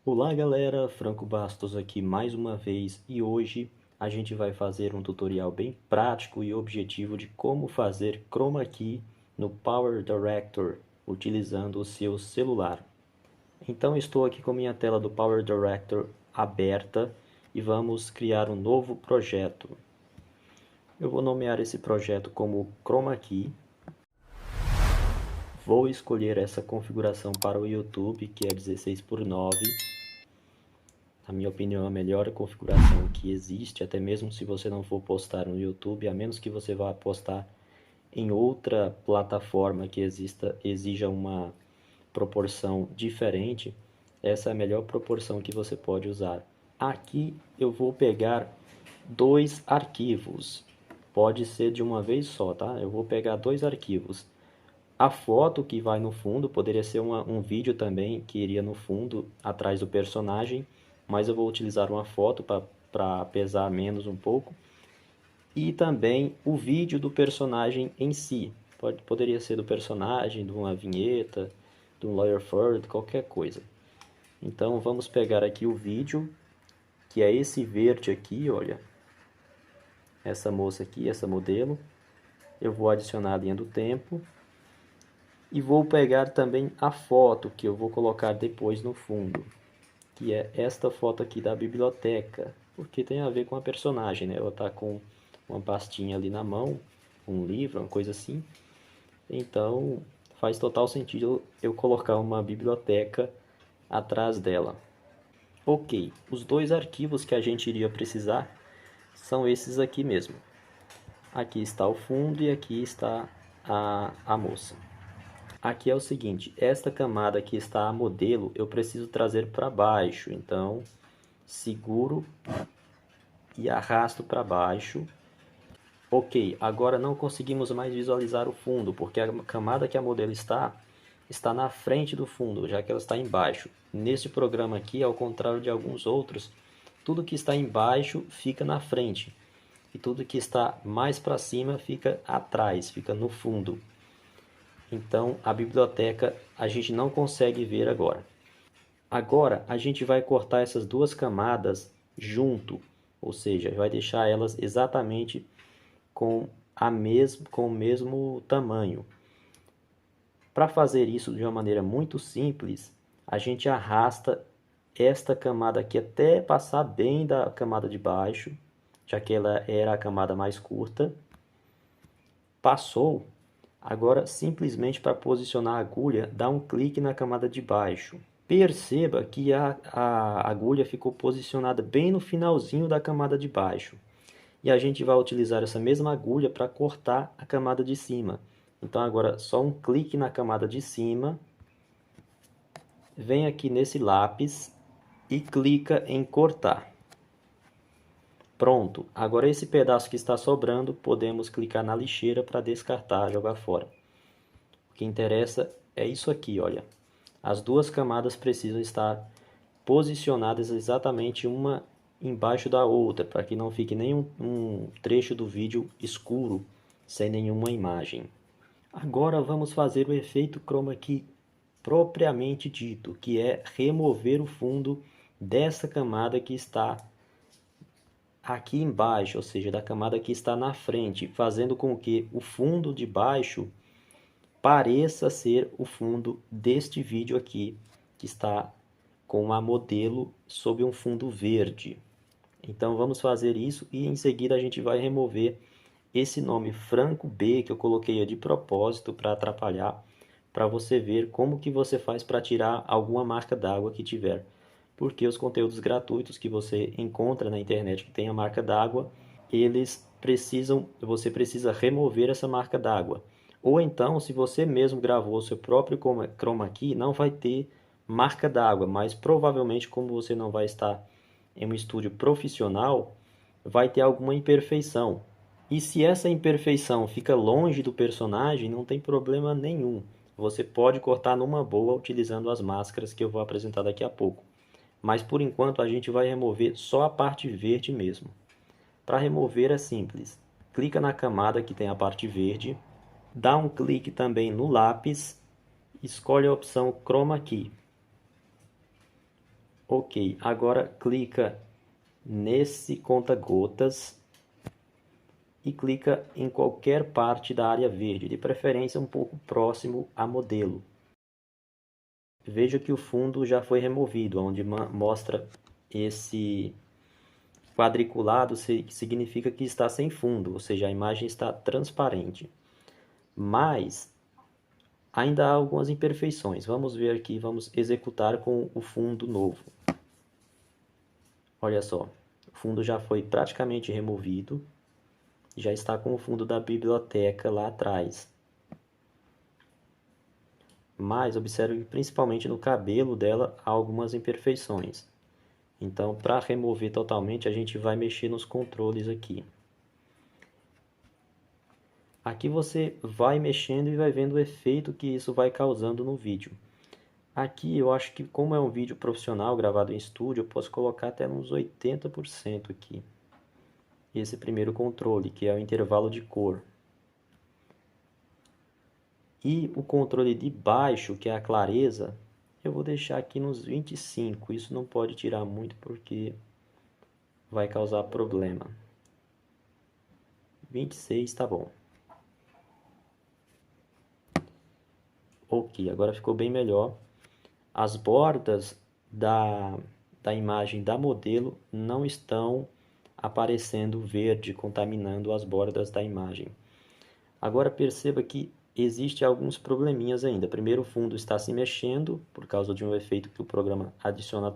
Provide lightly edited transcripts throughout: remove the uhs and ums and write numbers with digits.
Olá galera, Franco Bastos aqui mais uma vez e hoje a gente vai fazer um tutorial bem prático e objetivo de como fazer Chroma Key no Power Director utilizando o seu celular. Então estou aqui com minha tela do Power Director aberta e vamos criar um novo projeto. Eu vou nomear esse projeto como Chroma Key. Vou escolher essa configuração para o YouTube, que é 16:9. Na minha opinião, a melhor configuração que existe, até mesmo se você não for postar no YouTube, a menos que você vá postar em outra plataforma que exija uma proporção diferente, essa é a melhor proporção que você pode usar. Aqui eu vou pegar dois arquivos, pode ser de uma vez só, tá? Eu vou pegar dois arquivos. A foto que vai no fundo poderia ser um vídeo também que iria no fundo, atrás do personagem, mas eu vou utilizar uma foto para pesar menos um pouco. E também o vídeo do personagem em si. Poderia ser do personagem, de uma vinheta, de um lawyer Ford, qualquer coisa. Então vamos pegar aqui o vídeo, que é esse verde aqui, olha. Essa moça aqui, essa modelo. Eu vou adicionar a linha do tempo. E vou pegar também a foto que eu vou colocar depois no fundo, que é esta foto aqui da biblioteca, porque tem a ver com a personagem, né? Ela está com uma pastinha ali na mão, um livro, uma coisa assim. Então faz total sentido eu colocar uma biblioteca atrás dela. Ok, os dois arquivos que a gente iria precisar são esses aqui mesmo. Aqui está o fundo e aqui está a moça. Aqui é o seguinte, esta camada que está a modelo, eu preciso trazer para baixo. Então, seguro e arrasto para baixo. Ok, agora não conseguimos mais visualizar o fundo, porque a camada que a modelo está na frente do fundo, já que ela está embaixo. Neste programa aqui, ao contrário de alguns outros, tudo que está embaixo fica na frente. E tudo que está mais para cima fica atrás, fica no fundo. Então, a biblioteca a gente não consegue ver agora. Agora, a gente vai cortar essas duas camadas junto, ou seja, vai deixar elas exatamente com o mesmo tamanho. Para fazer isso de uma maneira muito simples, a gente arrasta esta camada aqui até passar bem da camada de baixo, já que ela era a camada mais curta. Passou. Agora, simplesmente para posicionar a agulha, dá um clique na camada de baixo. Perceba que a agulha ficou posicionada bem no finalzinho da camada de baixo. E a gente vai utilizar essa mesma agulha para cortar a camada de cima. Então agora só um clique na camada de cima. Vem aqui nesse lápis e clica em cortar. Pronto, agora esse pedaço que está sobrando, podemos clicar na lixeira para descartar, jogar fora. O que interessa é isso aqui, olha. As duas camadas precisam estar posicionadas exatamente uma embaixo da outra, para que não fique nenhum trecho do vídeo escuro, sem nenhuma imagem. Agora vamos fazer o efeito chroma key propriamente dito, que é remover o fundo dessa camada que está aqui embaixo, ou seja, da camada que está na frente, fazendo com que o fundo de baixo pareça ser o fundo deste vídeo aqui, que está com a modelo sob um fundo verde. Então vamos fazer isso e em seguida a gente vai remover esse nome Franco B, que eu coloquei de propósito para atrapalhar, para você ver como que você faz para tirar alguma marca d'água que tiver. Porque os conteúdos gratuitos que você encontra na internet que tem a marca d'água, você precisa remover essa marca d'água. Ou então, se você mesmo gravou o seu próprio chroma key, não vai ter marca d'água, mas provavelmente como você não vai estar em um estúdio profissional, vai ter alguma imperfeição. E se essa imperfeição fica longe do personagem, não tem problema nenhum. Você pode cortar numa boa utilizando as máscaras que eu vou apresentar daqui a pouco. Mas por enquanto a gente vai remover só a parte verde mesmo. Para remover é simples. Clica na camada que tem a parte verde, dá um clique também no lápis, escolhe a opção Chroma Key. Ok, agora clica nesse conta-gotas e clica em qualquer parte da área verde, de preferência um pouco próximo a modelo. Veja que o fundo já foi removido, onde mostra esse quadriculado, que significa que está sem fundo, ou seja, a imagem está transparente. Mas ainda há algumas imperfeições. Vamos ver aqui, vamos executar com o fundo novo. Olha só, o fundo já foi praticamente removido, já está com o fundo da biblioteca lá atrás. Mas observe que principalmente no cabelo dela há algumas imperfeições. Então, para remover totalmente, a gente vai mexer nos controles aqui. Aqui você vai mexendo e vai vendo o efeito que isso vai causando no vídeo. Aqui eu acho que, como é um vídeo profissional gravado em estúdio, eu posso colocar até uns 80% aqui. Esse primeiro controle, que é o intervalo de cor. E o controle de baixo, que é a clareza, eu vou deixar aqui nos 25. Isso não pode tirar muito porque vai causar problema. 26 tá bom. Ok, agora ficou bem melhor. As bordas da imagem da modelo não estão aparecendo verde, contaminando as bordas da imagem. Agora perceba que existe alguns probleminhas ainda. Primeiro, o fundo está se mexendo por causa de um efeito que o programa adiciona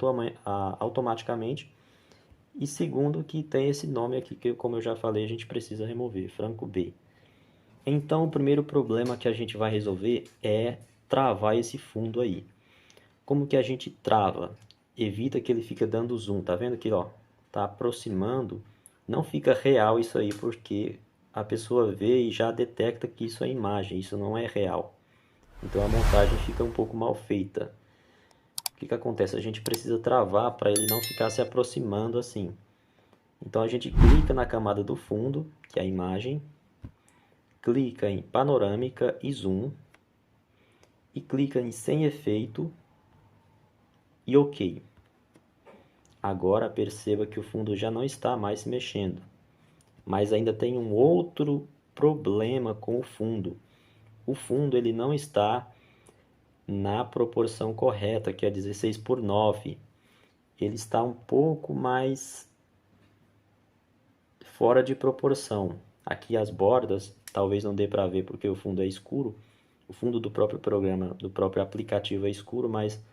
automaticamente. E segundo, que tem esse nome aqui que, como eu já falei, a gente precisa remover, Franco B. Então, o primeiro problema que a gente vai resolver é travar esse fundo aí. Como que a gente trava? Evita que ele fique dando zoom. Tá vendo que, ó, tá aproximando. Não fica real isso aí, porque a pessoa vê e já detecta que isso é imagem, isso não é real. Então a montagem fica um pouco mal feita. O que que acontece? A gente precisa travar para ele não ficar se aproximando assim. Então a gente clica na camada do fundo, que é a imagem, clica em panorâmica e zoom, e clica em sem efeito e ok. Agora perceba que o fundo já não está mais se mexendo, mas ainda tem um outro problema com o fundo. O fundo ele não está na proporção correta, que é 16:9. Ele está um pouco mais fora de proporção. Aqui as bordas, talvez não dê para ver porque o fundo é escuro. O fundo do próprio programa, do próprio aplicativo é escuro, mas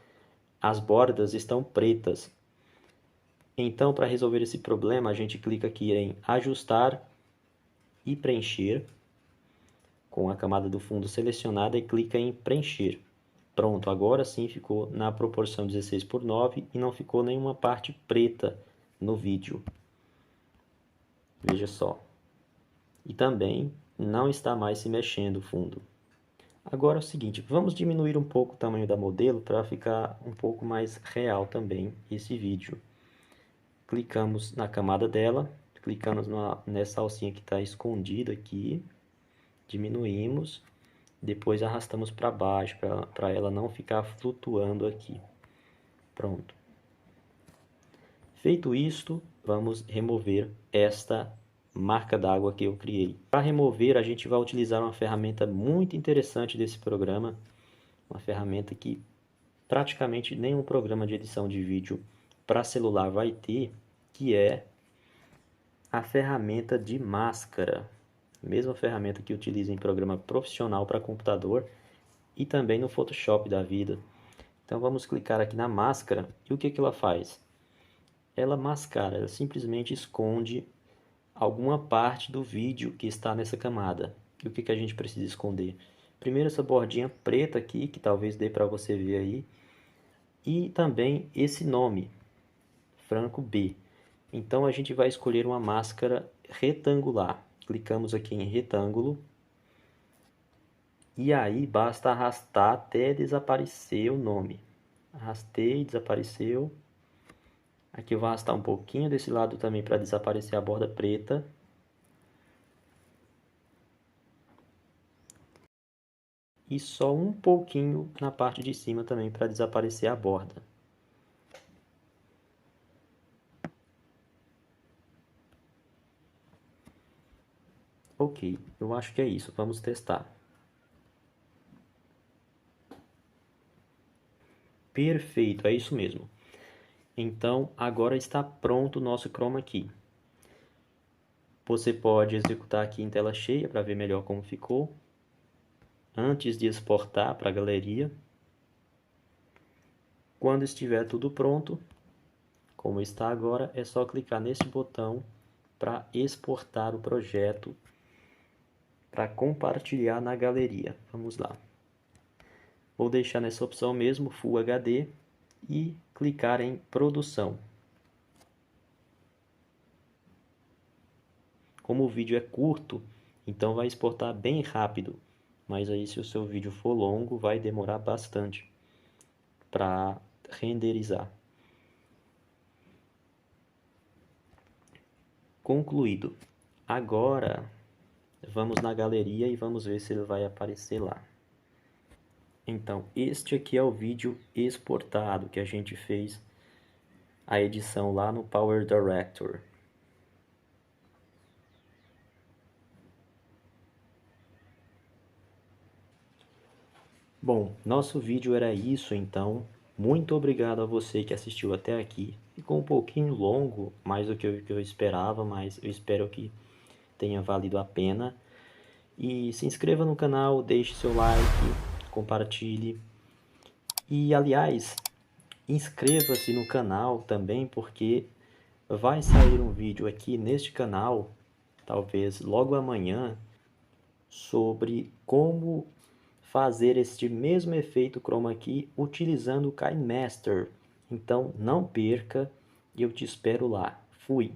as bordas estão pretas. Então, para resolver esse problema, a gente clica aqui em ajustar e preencher, com a camada do fundo selecionada, e clica em preencher. Pronto, agora sim ficou na proporção 16:9 e não ficou nenhuma parte preta no vídeo. Veja só. E também não está mais se mexendo o fundo. Agora é o seguinte, vamos diminuir um pouco o tamanho da modelo para ficar um pouco mais real também esse vídeo. Clicamos na camada dela, clicamos nessa alcinha que está escondida aqui, diminuímos, depois arrastamos para baixo para ela não ficar flutuando aqui. Pronto. Feito isto, vamos remover esta marca d'água que eu criei. Para remover, a gente vai utilizar uma ferramenta muito interessante desse programa, uma ferramenta que praticamente nenhum programa de edição de vídeo para celular vai ter, que é a ferramenta de máscara. Mesma ferramenta que utiliza em programa profissional para computador e também no Photoshop da vida. Então vamos clicar aqui na máscara e o que ela faz? Ela mascara, ela simplesmente esconde alguma parte do vídeo que está nessa camada. E o que a gente precisa esconder? Primeiro essa bordinha preta aqui, que talvez dê para você ver aí, e também esse nome, Franco B. Então a gente vai escolher uma máscara retangular. Clicamos aqui em retângulo. E aí basta arrastar até desaparecer o nome. Arrastei, desapareceu. Aqui eu vou arrastar um pouquinho desse lado também para desaparecer a borda preta. E só um pouquinho na parte de cima também para desaparecer a borda. Ok, eu acho que é isso. Vamos testar. Perfeito, é isso mesmo. Então, agora está pronto o nosso chroma key. Você pode executar aqui em tela cheia para ver melhor como ficou. Antes de exportar para a galeria. Quando estiver tudo pronto, como está agora, é só clicar nesse botão para exportar o projeto para compartilhar na galeria. Vamos lá. Vou deixar nessa opção mesmo, Full HD, e clicar em Produção. Como o vídeo é curto, então vai exportar bem rápido, mas aí se o seu vídeo for longo, vai demorar bastante para renderizar. Concluído. Agora, vamos na galeria e vamos ver se ele vai aparecer lá. Então, este aqui é o vídeo exportado que a gente fez a edição lá no Power Director. Bom, nosso vídeo era isso então. Muito obrigado a você que assistiu até aqui. Ficou um pouquinho longo, mais do que eu esperava, mas eu espero que tenha valido a pena. E se inscreva no canal, deixe seu like, compartilhe. E aliás, inscreva-se no canal também, porque vai sair um vídeo aqui neste canal, talvez logo amanhã, sobre como fazer este mesmo efeito chroma key utilizando o KineMaster. Então não perca e eu te espero lá. Fui!